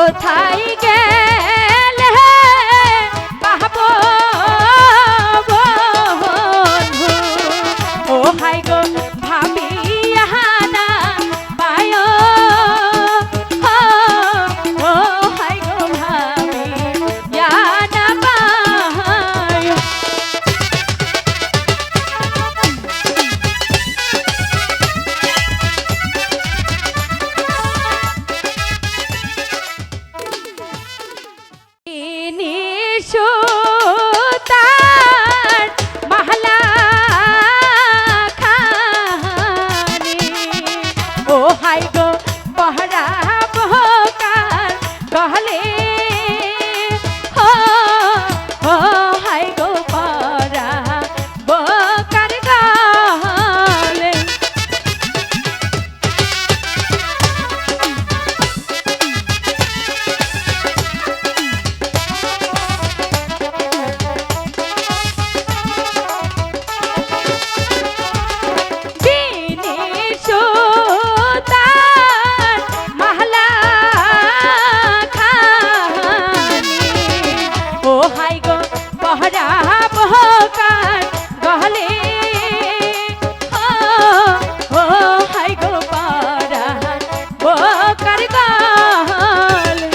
কোথায় গেলে পাবো বন্ধু ও হাই গো ভাবিয়া না পায় ও হাই গো ভাবিয়া না পায় সুতার মহলা খানি ও হাই গো পহরা বহকার গহলে ও হাই গো পহরা বহকার গহলে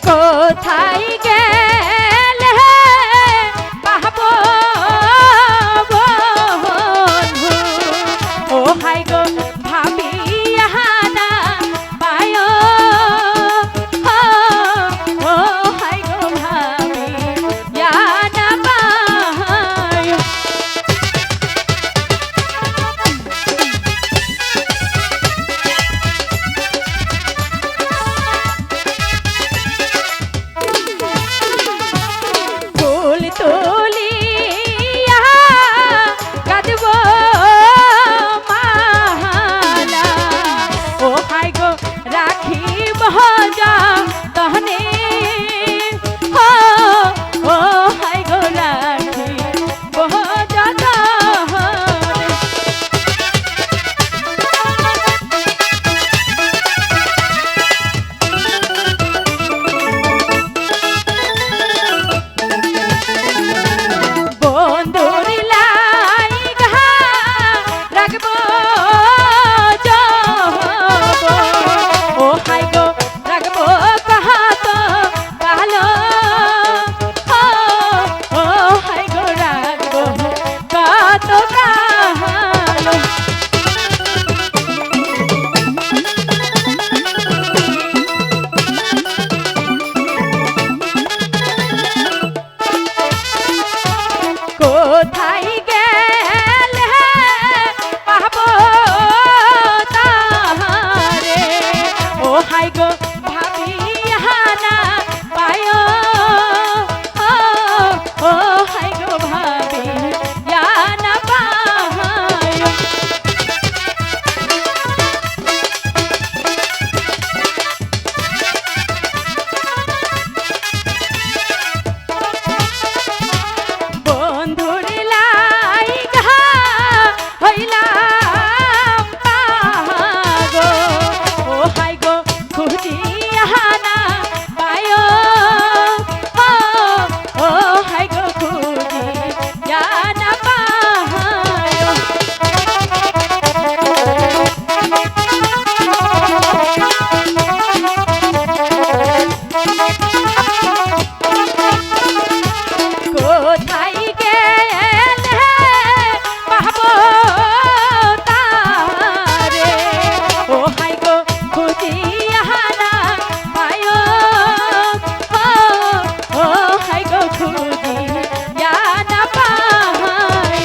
কোথায় গেলে পাবো বন্ধু ও হাই গো ভাবিয়া না পায় ও হাই গো ভাবিয়া না পায় তুলিয়া কাঁদবো মালা ও হাই গো রাখিব তহনে ও হাই গো রাখিব বন্ধুর লাইগা রাখবো যাব ও হাই গো রাখবো কাহাত কালো ও হাই গো রাখবো কত কালো কোথায় গেলে পাবো তাহারে ও হাই গো ভাবিয়া না পায় ও হাই গো ভাবিয়া না পায় বন্ধুর লাইগা হইলাম পাগল ও হাই গো খুঁজিয়া না পায় ও হাই গো খুঁজিয়া না পায় কোথায় গেলে পাবো তারে ও হাই গো খুঁজিয়া না পায় ও হাই গো খুঁজিয়া না পায়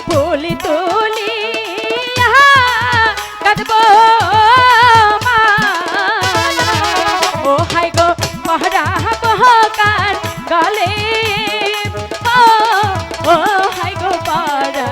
ফুল তুলিয়া কাঁদবো মালা ও হাই গো পহরা বহকার গলে ও হাই গো পহরা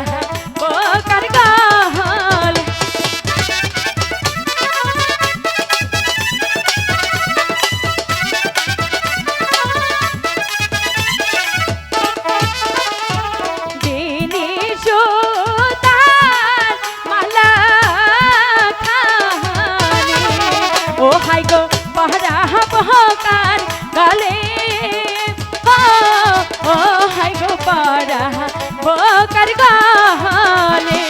ও হাই গো পাহারা বহকার গালে ও হাই গো পাহারা বহকার গালে